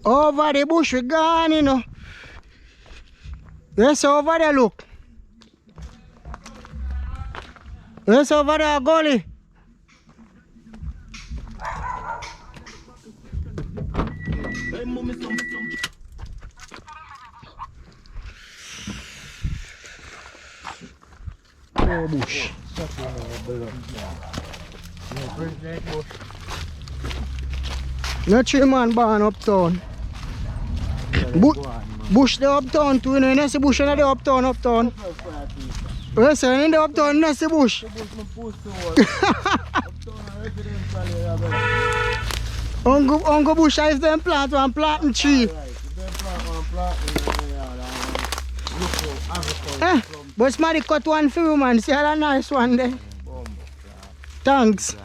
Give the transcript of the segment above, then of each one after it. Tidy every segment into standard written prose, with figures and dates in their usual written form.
Over the bush we gone, you know. Yes, over there, look. Yes, over there, gully. Oh, bush. No tree man born uptown. Bush the uptown too, you know, you see bush in the uptown. Yes, sir, in the uptown, you see bush. Uncle bush, if them plant one planting tree. But somebody cut one for you, man. See how that nice one there. Thanks.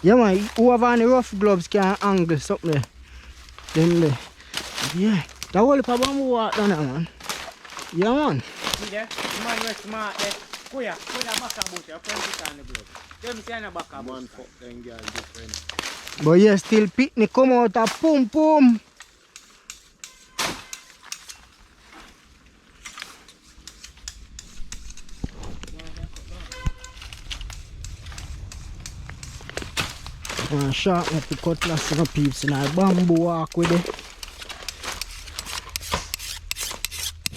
Yeah, man, whoever on the rough gloves can angle something there. Them there. Yeah, that whole heap of bamboo walk down there, man. Yeah, man. See there? The man was smart there. Kuya back a bush, you put it on the glove. Them see on the back a bush. Man, fuck them girl different. But yeah, still picnic come out of pum pum. Sharpen up the cutlass and the peeps in our bamboo walk with it.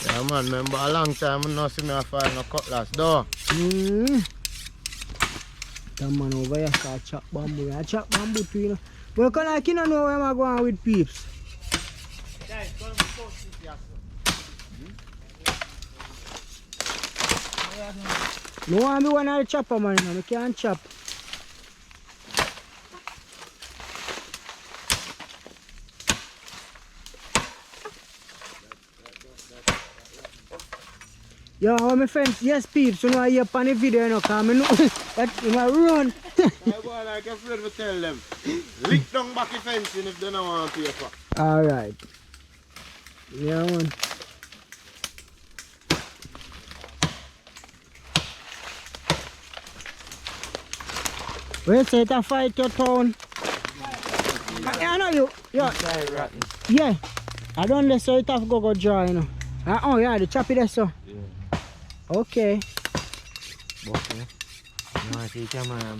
Yeah man, remember a long time I not see me find no cutlass though. That man over here start chop bamboo. I chop bamboo too, you know. Well, can I know where I'm going with peeps? No one be one of the chopper man, you know. I can't chop. Yo, how my friends, yes peeps, you know I hear on the video, you know, because I know that you might run. I go like a friend will tell them, lick down back the fencing if they don't want to pay for. Alright. Yeah, man. Where say it a fight your town? I know you. Yeah. Yeah. I don't let so it have go dry, you know. Oh yeah, the chop it there so. Yeah. Okay. Okay. No, I see camera.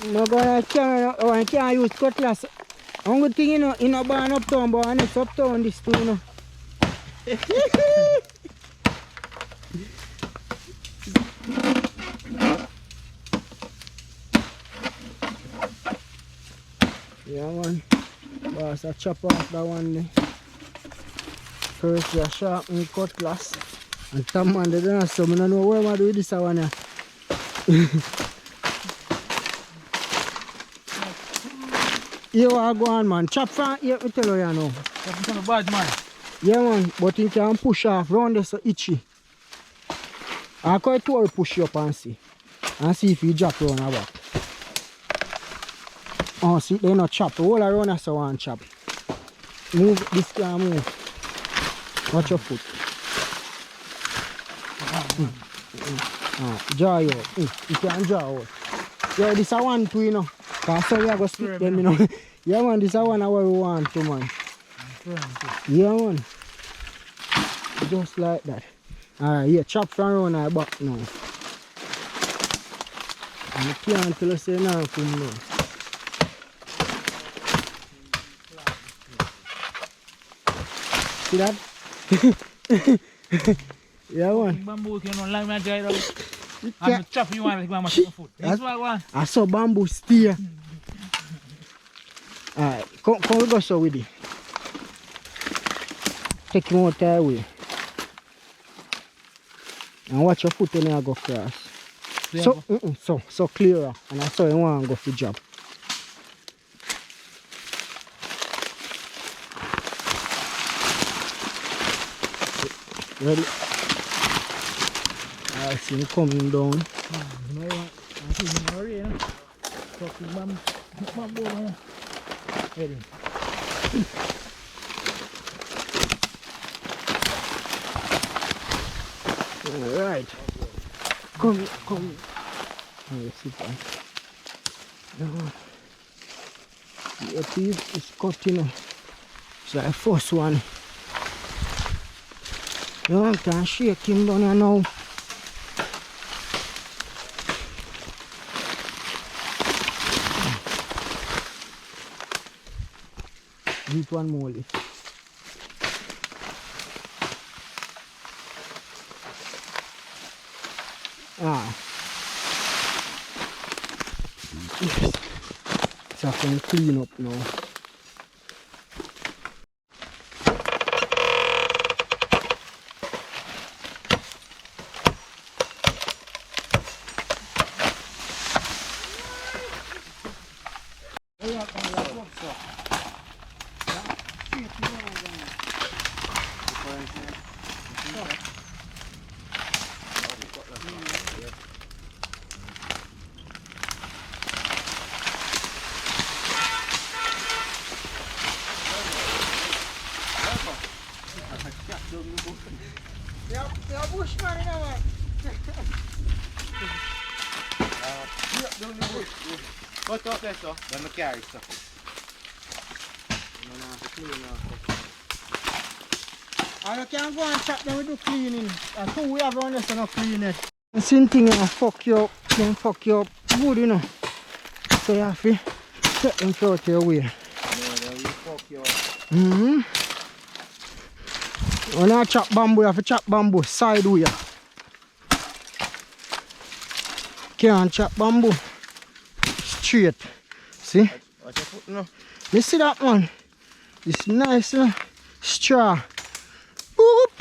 No go camera. Oh, I can't use cutlass. Only thing you know, in a barn uptown, but and it's uptown this too, you know. Yeah, man. Boss, I chop off that one there. First, you sharpen cutlass. And Tom man, they don't so I don't know what I do with this one here. You are going, man. Chop from here, I tell you now. Chop from the bad man. Yeah, man. But you can push off round this so itchy. I quite to push you up and see. And see if you drop round the back. Oh, see, they not chop. All around us one chop. Move, this can move. Watch your foot. Draw you out. You can draw out. Yeah, this is one too, you know. Because so we are going to split them, you know. Yeah, man, this is one our we want to, man. Yeah, man. Just like that. Alright, yeah, chop from around our back now. And you can't tell us now, come now. See that? Yeah, man. Bamboo, you know, like my dry down. And chop you want to go my foot. This one. I saw bamboo steer. Alright, come we go so with it. Take him out that way. And watch your foot when you go cross. So clearer. And I saw you want to go for job. Ready? I see him coming down. I see him already, you know. Talking bamboo. Ready. Alright. Come. Oh, sit down. The piece is cut, you know. So the first one. You want to shake him down here now. This one more lift. Ah. Yes. So I can clean up now. You're a bushman, you know, man. Cut up there, so. Then I carry so. And you can't go and chop them, we do cleaning. And two we have on this and not clean it. The same thing, fuck you up, then fuck you up good, you know. So you have to set them out your way. Yeah, then we fuck you up. When I chop bamboo, you have to chop bamboo sideways. Can't chop bamboo straight. See? What's your foot now? You see that one? It's nice straw. Boop.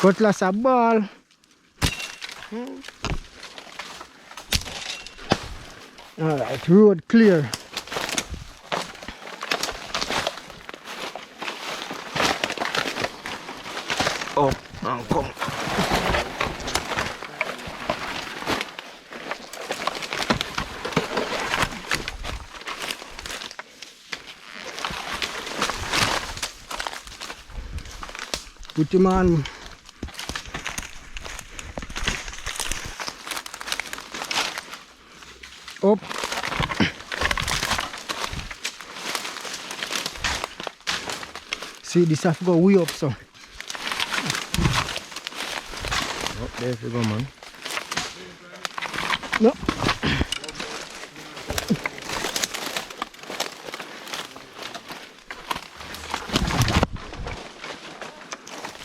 Cutlass a ball. Alright, road clear. Up and come. Put him on. Up. See, this have to go way up, so. Up there if you go, man. No.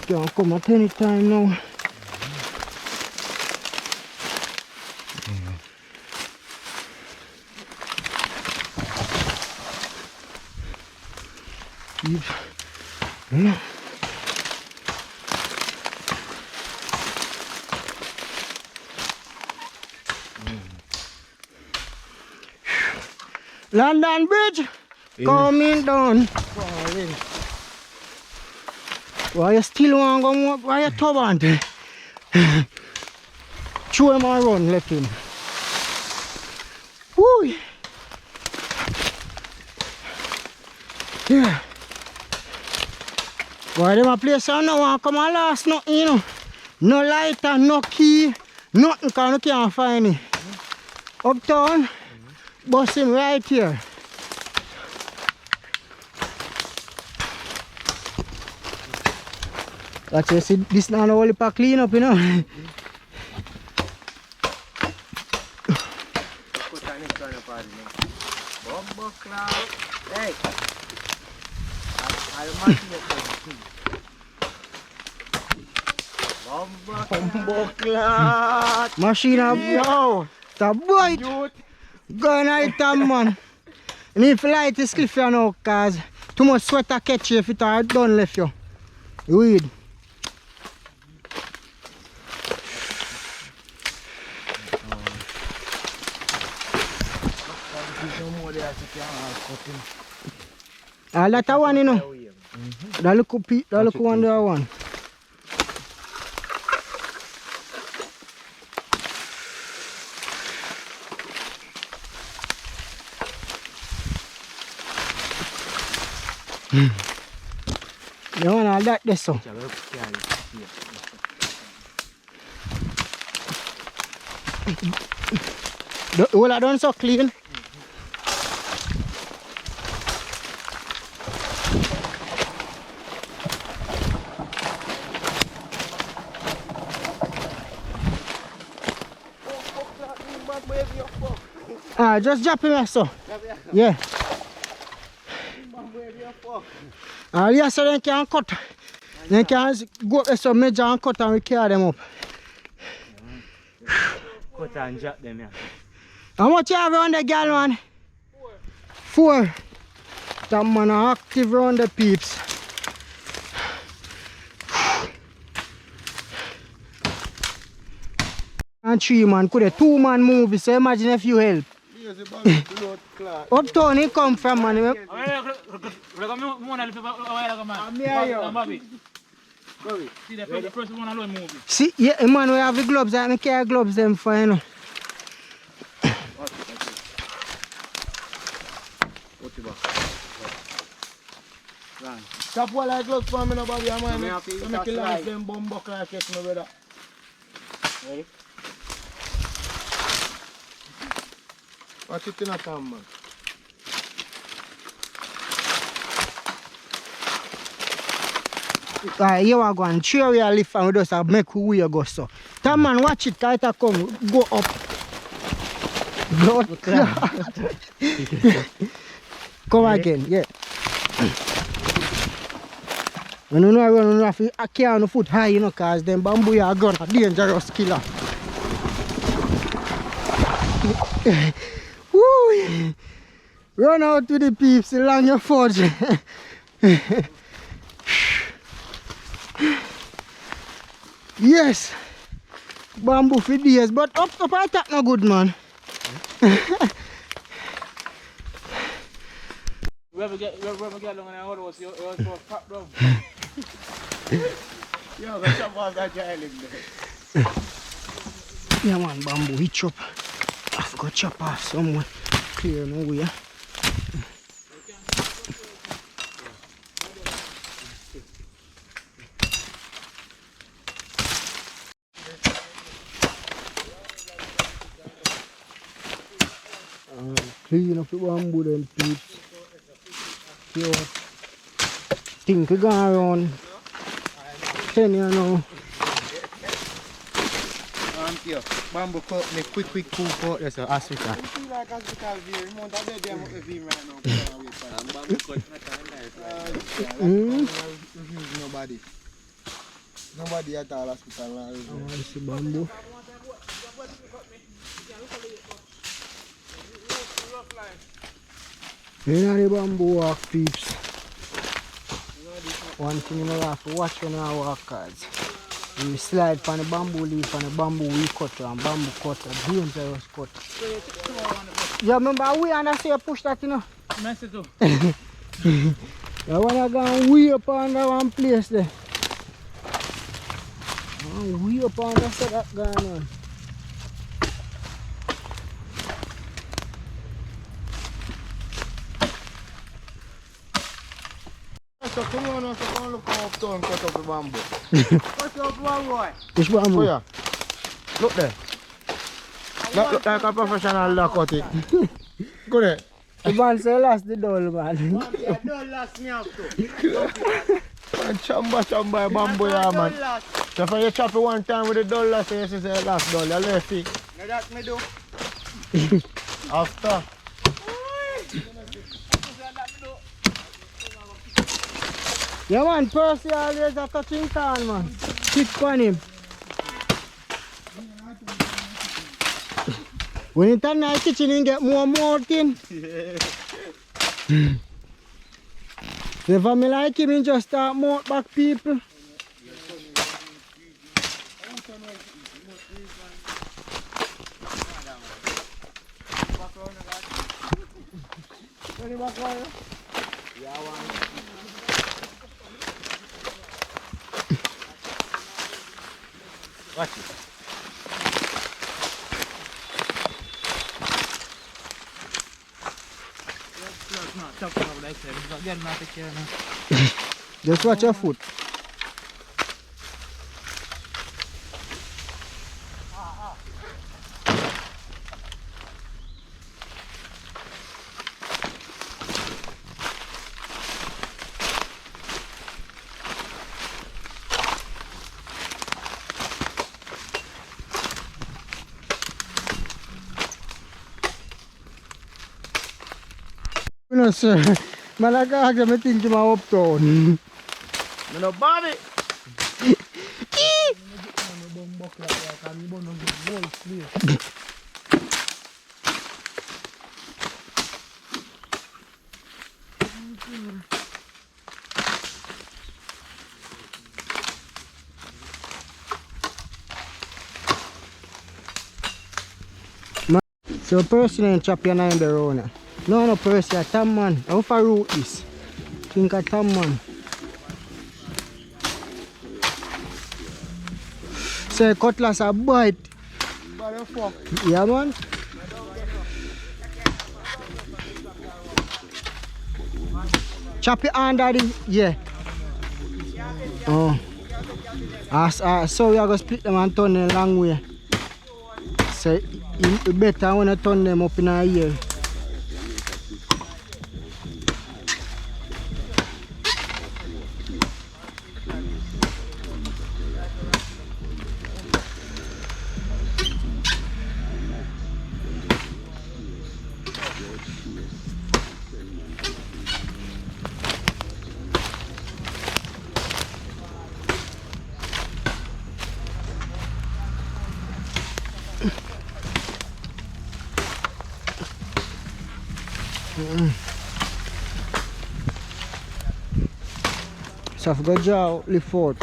Can't come at any time now. No. London Bridge coming down. Why you still want to go? Why you stubborn? Throw him and run, left him. Woo! Yeah. Why them a place I no want come and last nothing, you know? No lighter, no key, nothing because you can't find it. Uptown, bus him right here. That's you see, this now only for clean up, you know. Hey. Bumbleclot! Machine up, yo! The boy! Go and item, man. And if you light this cliff, you know, cause too much sweater catch you if it are done left you. Weed. That one, you know. That look one there one. You want all that this so. All I done so clean. Just drop him here, so. Yeah. Yeah, so they can cut. They can go up there so measure and cut and we carry them up. Cut and drop them, yeah. How much you have around the girl, man? 4. That man are active around the peeps. And 3 man, could a 2 man movie, so imagine if you help. Uptown he come from, man. See, yeah, man, we have the gloves, I carry gloves them for, you know. Stop while I gloves for me, nobody. I'm going to make you like them bomb buckle like it, no better. Ready? Watch it in a time, man. Alright, you are going. Sure, we are lift and we just have make who we go so. Tam man, watch it, kite come, go up. Blood clot. Come again, yeah. When you know I run off, I carry on the foot high, you know, cause them bamboo are gone, a dangerous killer. Woo! Run out to the peeps, along your forge. Yes! Bamboo for days, but up attack no good, man. Whoever get long and I was your pop down. Yo, the chop off that child in there. Yeah, man, bamboo, he chop. I've got chop off somewhere. Clear no way. Clean up the bamboo then, peeps. Yo, think we go around 10 you know. Here, bamboo cut me quick cook out there, so Africa. You feel like hospital view, you want to be there with the view right now. Bamboo cut nobody. Nobody at all hospital now. Oh, I see bamboo. You know the bamboo walk, peeps. One thing you know, you have to watch when you walk, cause you slide from the bamboo leaf and the bamboo we cut and bamboo cut, a dangerous cut. You remember we and I say you push that, you know? Mess it up. You want to go way up on that one place there. Way up on that side that going on. So come on, so come look how uptown cut up the bamboo. Cut up one boy. Which bamboo? Oh yeah. Look there. That look like a professional that cut it. Go there. The man say last the doll, man. Don't last me up too. Chamba bamboo, yeah, man. So if you chop it one time with the dollar, so you say last dollar, you left it. Now that me do. After. Yeah, man, Persie always a touching can, man. Kick on him. When you turn the kitchen, you get more thing. The family like him, he just start more back people. Watch it. Just watch your foot. No sir. Man I can't ask me think you my uptown. No Bobby. So Persie and chop your nine the road. No Persie, a Tom man. How far route this? Think a Tom man. Say cutlass a bite. Yeah man. Chop it under the yeah. Oh. So we are gonna split them and turn them a long way. So it's better when I turn them up in a year. So I've got to draw the fort.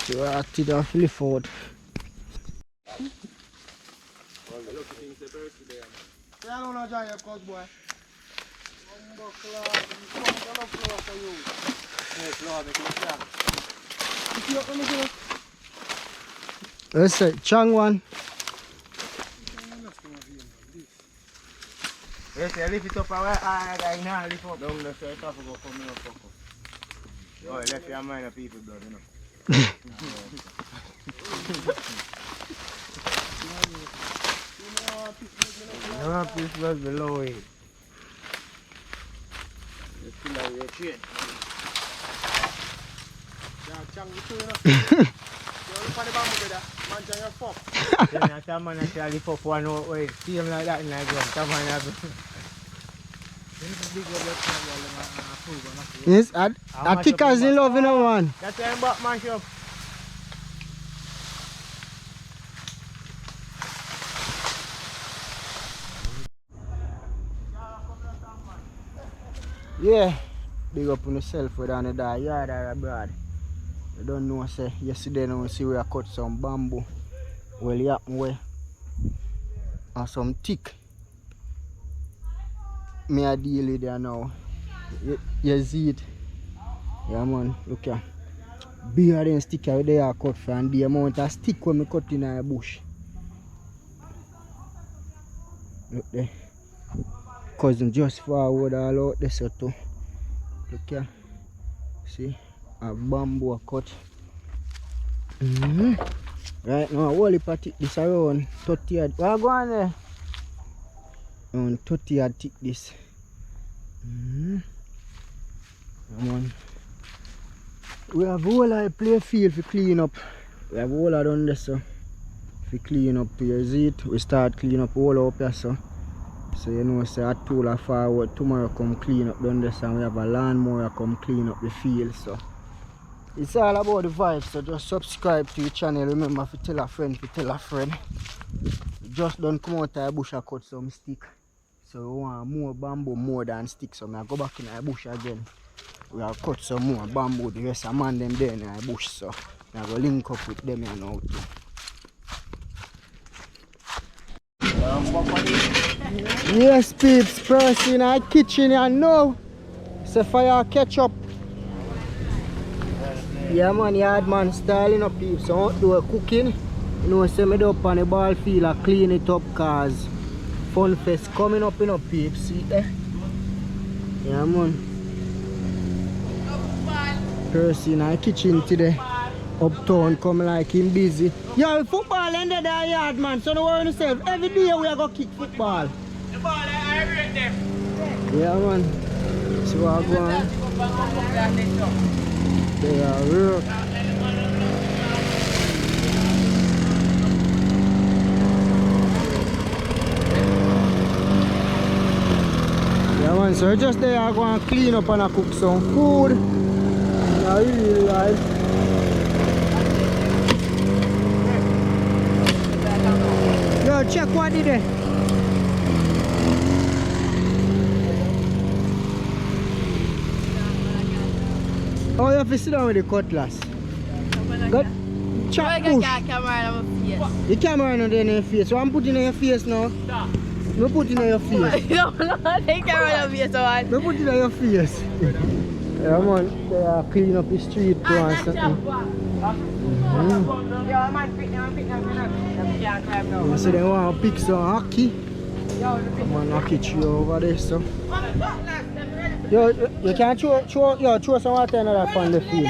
So I acted off the fort. Let's say Chang one. Yes, I lift it up away. I now lift up down the straight off and go come in up. Oh, left your mind of people blood, you know. No, this was below it. It's still like your chain. Chang, you too, you know. You're funny about me, brother. Man, Chang, you're fucked. Then that man actually lift up one way. See him like that in like one. Come on, Yes, I think I in love, you know, man. that's him back, man, shop. Yeah, big up on yourself whether on the yard or abroad. You don't know, say, yesterday now we see we cut some bamboo. Well, yeah, we and some thick. Me a deal with there now. You see it? Yeah, man, look here. Bigger than stick out there cut for, and the amount of stick when we cut in a bush. Look there. Cousin just forward all out there so too. Look here. See? A bamboo cut. Right now, all the party this around 30 yard. What go on there? Around 30 yard thick this. Come on. We have all a play field for clean up. We have all done this so. For clean up here, see it? We start clean up all up here so. So you know, say I tool a forward tomorrow come clean up done this, and we have a lawnmower come clean up the field so. It's all about the vibes, so just subscribe to the channel. Remember to tell a friend to tell a friend. Just don't come out of the bush and cut some stick. So we want more bamboo more than stick, so I go back in the bush again. We have cut some more bamboo, the rest of man them there in the bush, so I go link up with them and now too. Yes peeps, Persie in our kitchen and now it's a fire ketchup. Yeah man, yard man styling up peeps, so I want to do a cooking. You know, say me up on the ball field and clean it up cause Fun Fest coming up in peeps, see there? Yeah man. Persie in our kitchen today. Uptown come like him busy. Yeah, football ended the yard man, so don't worry yourself. Every day we are going to kick football. Yeah, man. See what I go on? They are real. Yeah, man. So just there, I go and clean up and I cook some food. In a real life. Yo, check what did it? Oh, you have to sit down with the cutlass. Got chop push. The camera not in your face. So I'm putting in your face now. No putting in your face. No, the camera on your face. No putting in your face. Yeah, man. They are cleaning up the street too and something. So they want to pick some hockey. Come on, hockey tree over there, so. Yo, you can throw some water in that on the field.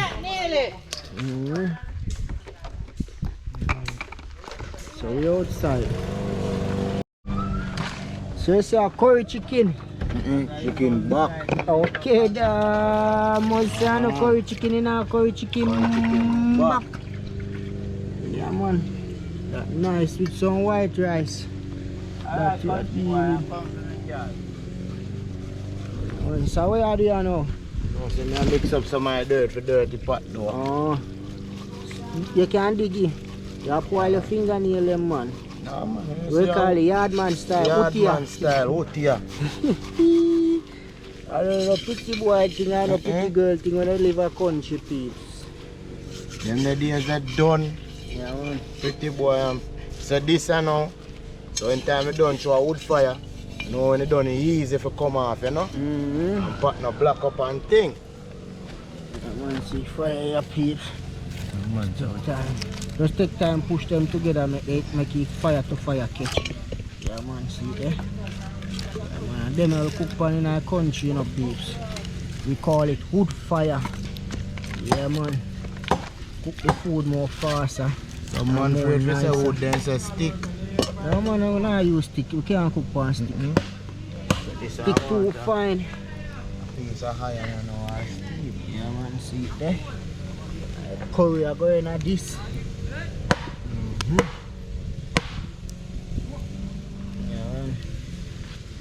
So we outside. So you see a curry chicken. Chicken back. Okay, must say no curry chicken in a curry chicken back. Yeah, man. Nice with some white rice. That's what we need. So what are you doing now? So I mix up some of my dirt for dirty pot though. Oh. You can't dig it. You have to pull your fingernail them, man. Nah, man. We call it yardman style. Yardman style, Otia. I don't know pretty boy thing and a pretty girl thing when I live a country peeps. Them the days are done. Yeah, man. Pretty boy. So this I know. So in time I done through a wood fire. You know when you done it easy for come off, you know? And pot no black up and thing. I want to see fire your peeps. So time. Just take time, push them together, make it fire to fire catch. Yeah, man, see there. Yeah, man. Then I'll cook pan in our country, you know, peeps. We call it wood fire. Yeah, man. Cook the food more faster. Some man afraid to say wood, then say stick. No, man, we don't use stick. We can't cook pan stick. Stick too fine. Things are higher than our steam. Yeah, man, see it there. Curry are going at this. Yeah, man.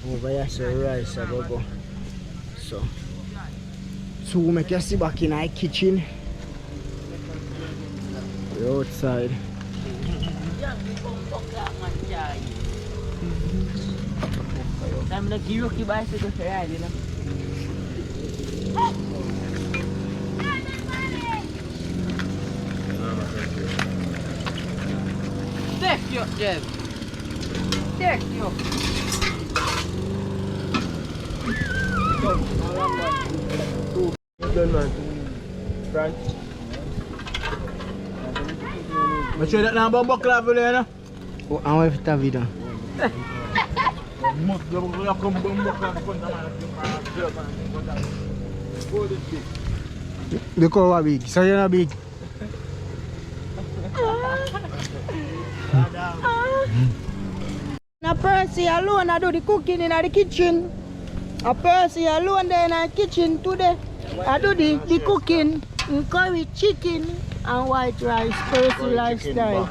Over here, so rice I go. So we make you see back in our kitchen. We're outside. I'm gonna give you bicycle to ride, you know. Take you, Jeb. Take you. Done, man. Right. Make sure that number buckle up there, no? Oh, I'm going to have it down. Look how big. So you're not big. Now Persie alone I do the cooking in the kitchen. Persie alone there in the kitchen today. I do the cooking in curry chicken and white rice. Persie lifestyle.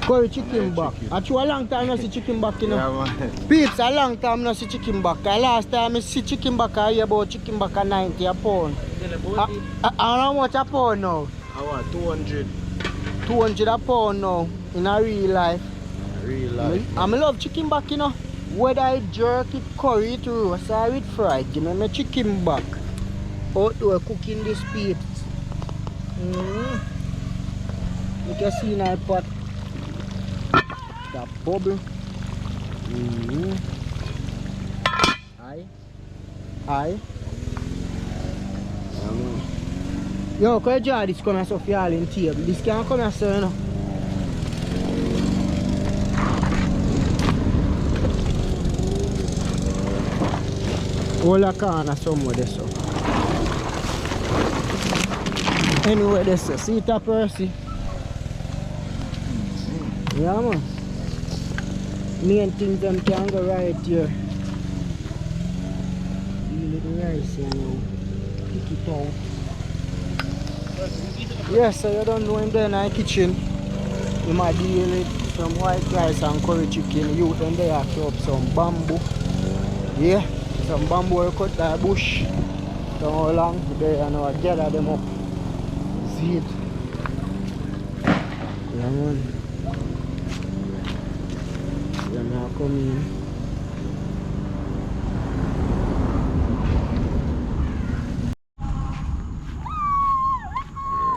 Curry chicken back. Actually a long time I see chicken back, you know. Yeah, man. Peeps, a long time I see chicken back. Last time I see chicken back I hear about chicken back at 90 a pound. How much a pound now? I want 200. 200 a pound now in a real life. Real life. I love chicken back, you know. Whether I jerk it, curry it, roast or it fried, give me my chicken back. Out there cooking this peeps. You can see in my pot. That bubble. Aye. Yo, can you draw this come here so for all in table? This can't come here so, you know. All a corner somewhere there, so. Anyway, this is see it a Persie. Yeah, man. Main things them can go right here. rice, you know. Pick it out. Yes, so you don't know him there in the kitchen. You might deal with some white rice and curry chicken. You then they have to up some bamboo. Yeah, some bamboo will cut that bush. So how long they and I gather them up. See it? Yeah man. Yeah now come in.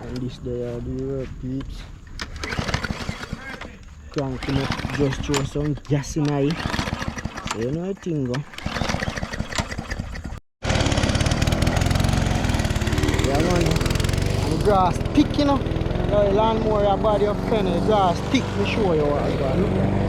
And this they are the work peeps. Cranking up, just throw some gas in it. So you know I think go. Yeah man, and the grass thick you know. The lawnmower your body of pen, the grass thick, me show you what I got. Look at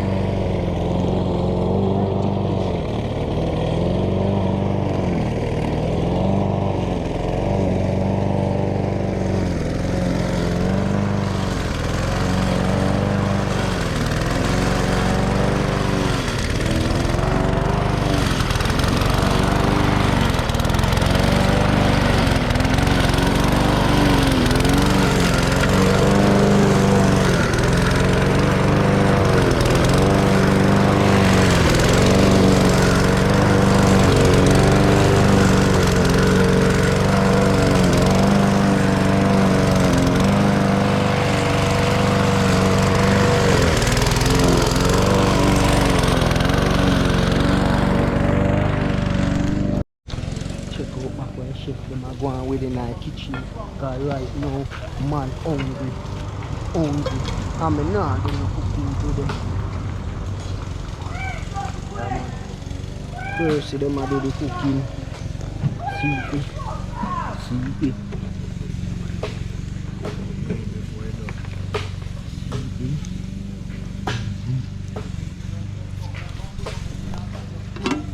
chef them are going within the kitchen because right now man hungry and me not doing no cooking today. Yeah, man. Persie them a do the cooking. See it.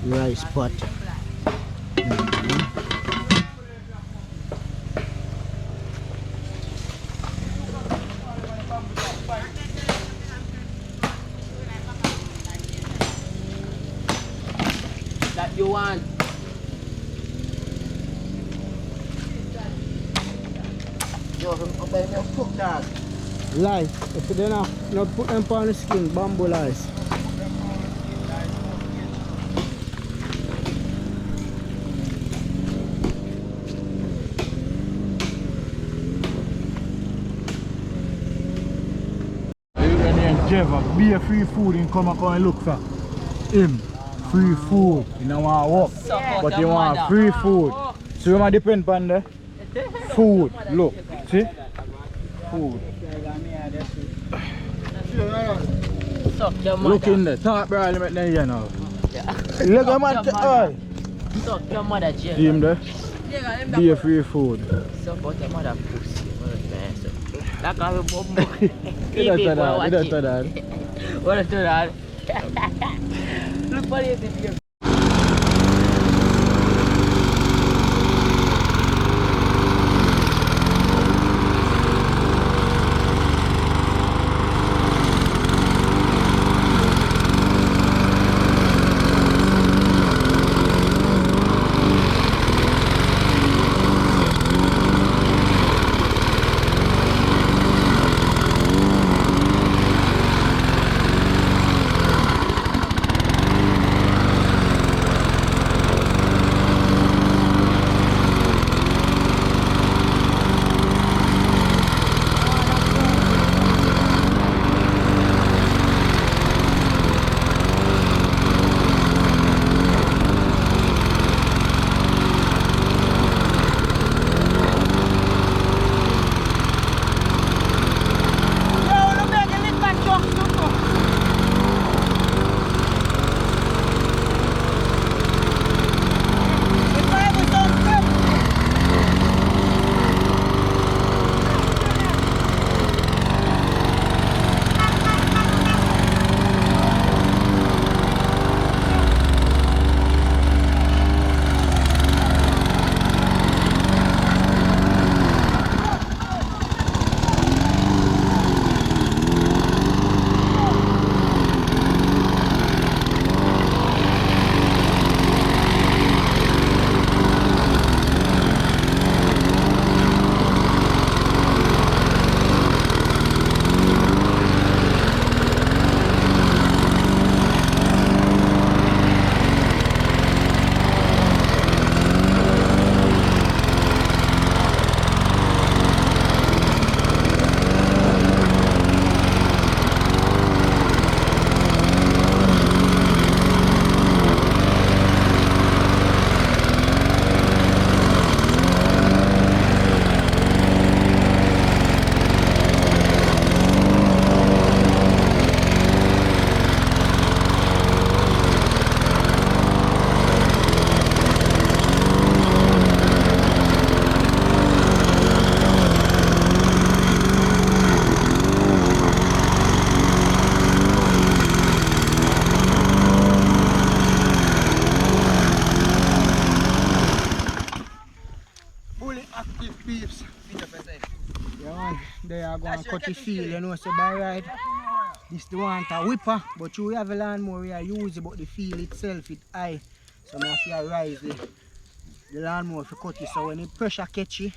Rice pot. That you want. Yo, I'm going to cook that. Lice. If you don't not put them on the skin, bamboo lice. Jeff, be a free food and come and look for him. Free food. You don't want work, but you want free food. So you might depend on the food. Look, see? Food. Suck your mother. Look in there. Talk bro, let me know you know. Look at man. Suck your mother, Jeff. See him there? Be a free food. Suck out your mother pussy. Like a bomb. You don't do that. What do that? Look for it. there are going to cut the field, you know, so by right. This the one a whipper, but you have a lawnmower we are using, but the field itself it high. So I have to rise the lawnmower to cut it. So when the pressure catch it,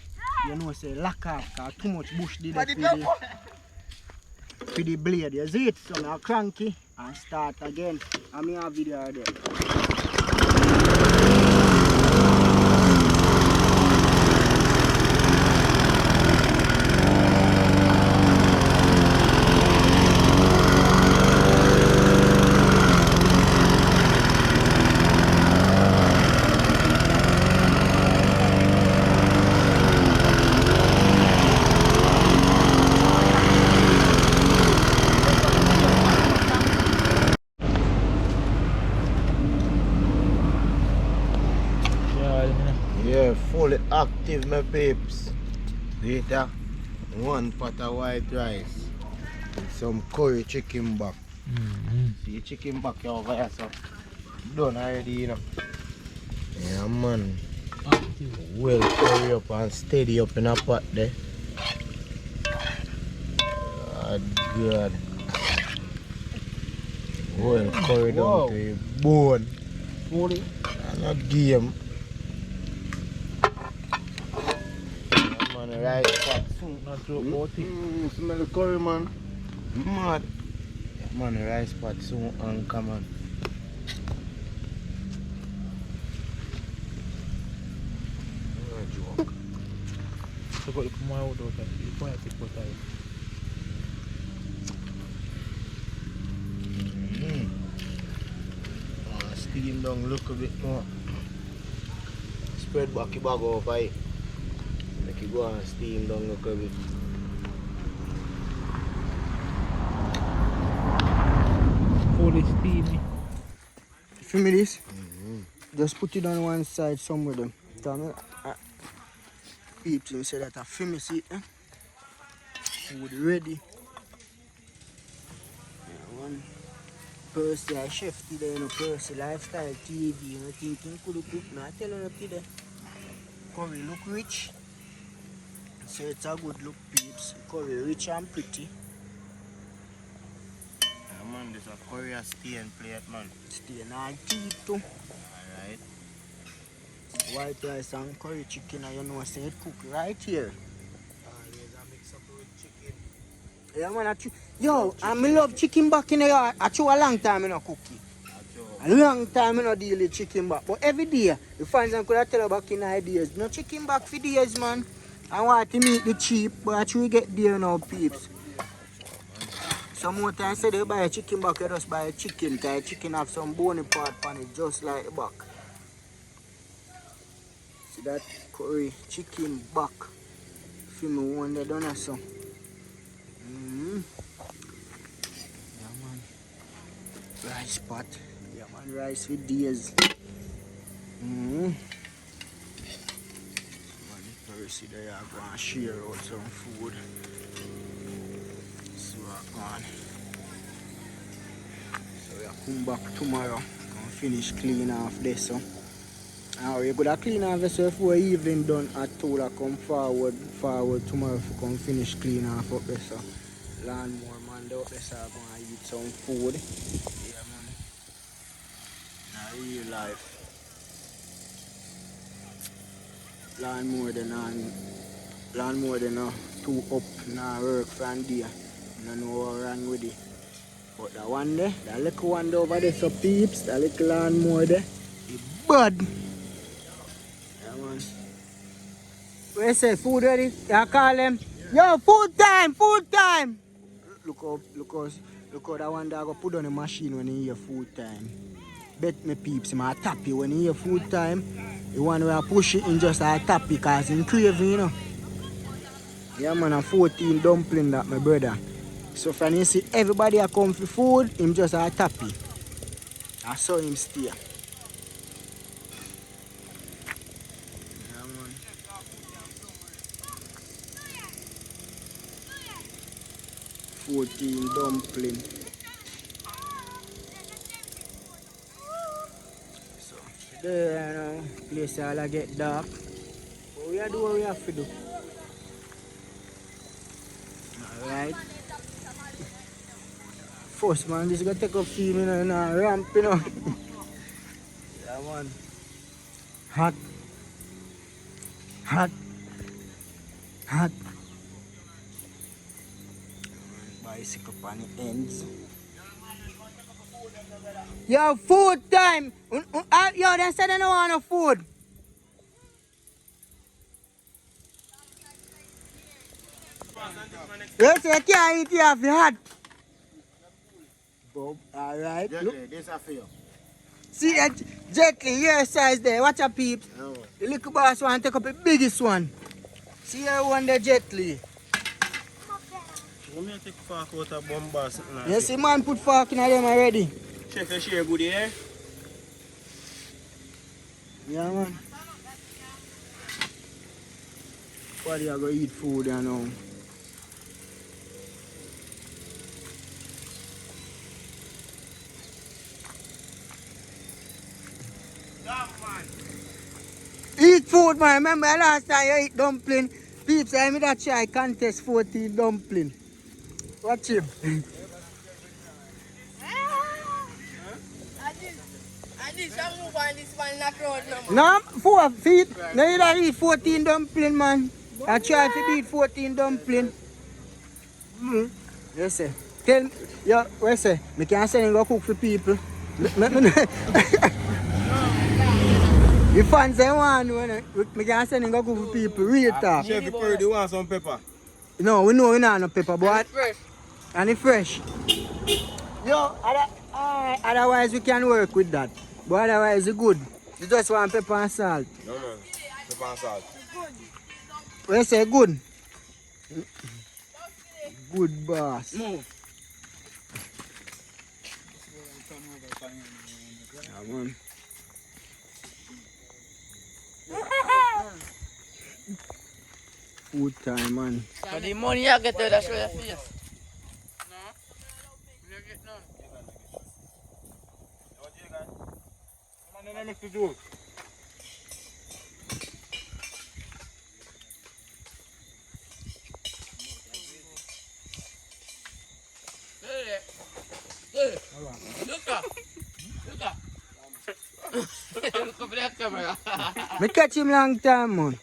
you know say lock off, because too much bush did it for the blade. You see it? So I crank it and start again. And I have video there. Yeah, fully active, my babes. Later, one pot of white rice with some curry chicken back. See chicken back over here, so done already, you know. Yeah, man. Well curry up and steady up in a pot there. God. Well curry down to a bone. Fully. And a game. Man, rice pot. Not too about it. Smell the curry, man. Mad. Man, rice pot soon anchor, man. So got to come out of that. You can't take what I. Steam down, look a bit more. Spread back your bag over here. Make it go and steam down, look a bit. Fully steamy. Feel me this? Just put it on one side some of them. Tell me, people say that I feel me see it. Food ready. Yeah, one Persie, I chef today, you know, Persie Lifestyle TV, you know, thinking could cook, now I tell you today. Curry look rich. So it's a good look, peeps. Curry rich and pretty. Yeah, man, this a curry and stain plate, man. Stain and teeth too. Alright. White rice and curry chicken, and you know, say it cook right here. Always a mix up with chicken. Yeah, man, yo, I love chicken back in the yard. I chew a long time I no cook it. A long time I no deal with chicken back. But every day, you find some could tell you back in the days. No chicken back for days, man. I want to meet the cheap, but I actually get there now, peeps. Some more time say they buy a chicken back, you just buy a chicken, because chicken have some bony part on it, just like the back. See that curry chicken back. Feel me one they done so. Yeah, man. Rice pot. Yeah, man, rice with days. Man, Persie there are going to share out some food. See what on. So we come back tomorrow and finish clean off this. So. We're going to clean off this before evening done at 2 o'clock. Come forward tomorrow to come finish clean off up there. So lawnmower man out there, so I'm going to eat some food. Yeah, man. In real life. Lawnmower then two up, now work from there. I don't know what wrong with it. But that one there, that little one there over there, so peeps, that little lawnmower there, it's bad. Yeah, man. Where you say, food ready? You call them? Yeah. Yo, food time! Look how that one there go put on the machine when you hear food time. Bet me peeps, I tap you when you hear food time. The one where I push it in just a tap because I'm craving, you know. Yeah, man, a 14 dumpling that my brother. So when you see everybody a come for food, him just a tappy. I saw him stay. Yeah, man. $14 dumpling. So there, place all get dark. But we do what we have to do. Alright. First man, this is gonna take a few minutes and ramp, you know. Yeah man. Hot. Hot. Hot. Bicycle on the ends. Yo, food time! Yo, they said they don't want no food. Yes, you can't eat here if you hot. Bob, alright. Gently, this is for you. See that gently, your size there. Watch your peeps. Oh. The little boss one take up the biggest one. See your one there gently. Let me take fork out of bombas. You see man put fork in them already. Chef, you share good here? Yeah man. What you go eat food you know? Eat food man. Remember last time you eat dumpling? Peeps, I made that try contest 14 dumpling. Watch him. No, 4 feet. Now you don't eat 14 dumpling, man. I try to beat 14 dumpling. Yes, sir. Tell me, yo, where say? Me can't send him go cook for people. The fans they want, me can't send him go cook for people. Real talk. Chef, you already want some pepper? No, we know we not no pepper, but and it's fresh. Yo, otherwise we can work with that. But otherwise it's good. You just want pepper and salt. No man, pepper and salt. We say good. Good boss. Move. Yeah, man. Food time, man. So the money I get there, that's where you face. Look up that camera. Me catch him long time, man.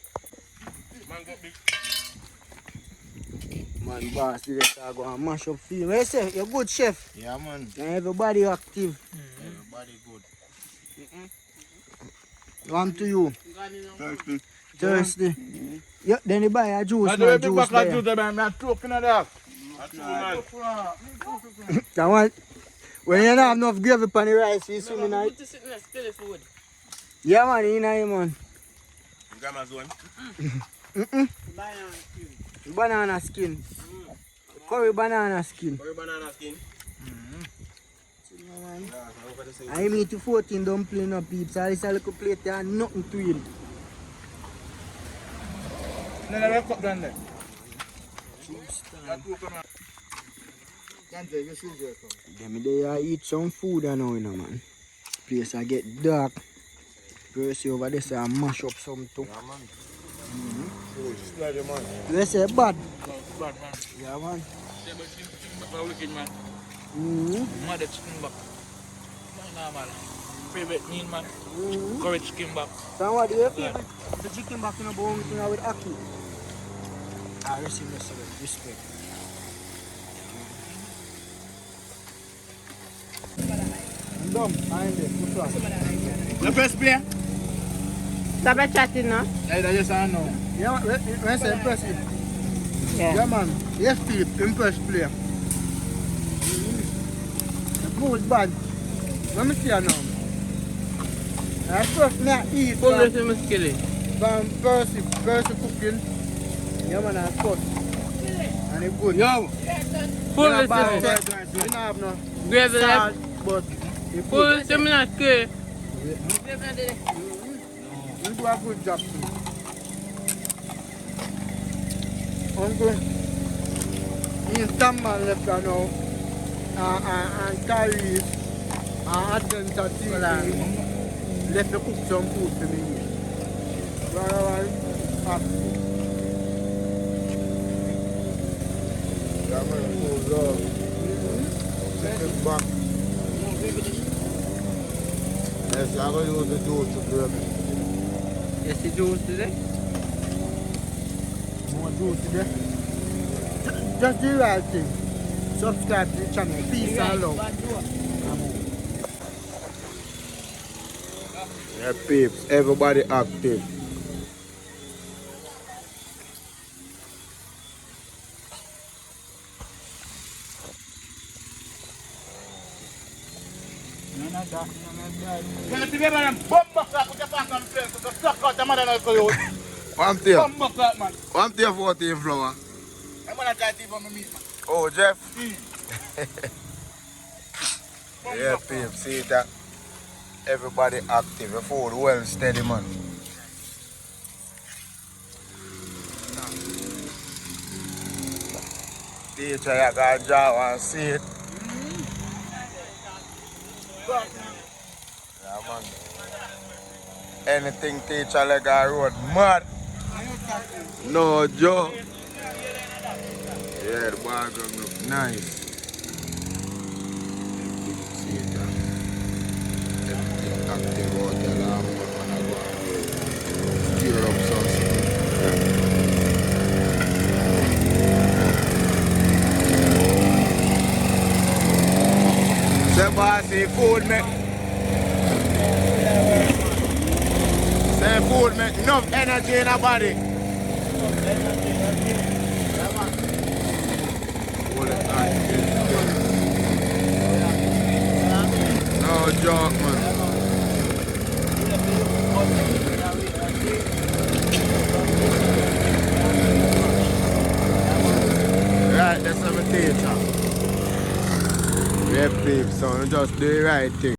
Man, boss, this I go and mash up film. What you say? You're good, chef. Yeah man, And everybody active. everybody good. One to you. Thirsty. Thirsty. Yeah, then you buy a juice, I man. do Juice back like there. juice, man. I'm talking of that. That one, when you don't have enough gravy on the rice, you swim in Remember, it. put this in the still food. Yeah, man, you know, man. Grandma's one. Banana skin. Curry banana skin. Curry banana skin. I meet to 14 dumpling up, peeps. All this a little plate there, nothing to it. No, no, no, cut down there. Then I eat some food and now, you know, man. Place I get dark. Persie over there say I mash up something. Yeah man. Man. They say bad. Bad man. Yeah, man. Chicken back, wicked man. Mother chicken back. Normal. Favorite meal man. Curry chicken back. So what do you feel? The chicken back in a bone with Aki. I receive respect. I'm done. I'm there. Good luck. The first player? Stop chatting now. I just don't know. Yeah, when say impressive. Yeah. Yeah, man. Yes, Philip. Impressed player. The food bad. Let me see her now. I first me eat Full rest of my skilly. from Persie cooking. Yeah, man, I cut. And it's good. Yo! Full You rest know, of bad my taste. You don't have no Gravy salt, left. but it's Full good. rest of my skilly. You do a good job. Uncle, he's some man left now. And carries and Adventa TV left to cook some food for me. So, chicken back. Yes, I'm going to use the juice to grab it. Yes, the juice today. More juice today. Just the right thing. Subscribe to the channel. Peace and love. Yeah, peeps, everybody active. When the people them bump back like with the pass on the place, to suck out the mother like you. One there. Bump back like man. One there 14 flour. I'm gonna try to even my meat man. Oh, Jeff. Bump Yeah, back, peeps, see that? Everybody active. The food well steady, man. Teacher, you got draw and see it. Yeah, man. Anything teacher like a road mad. No joke. Yeah, the background look nice. See it, everything active out there. I'm gonna go stir up something. Say, bossy, food make. Say, food make enough energy in the body. No joke, man. Right, that's what I'm teacher. Yeah, peeps, so just do the right thing.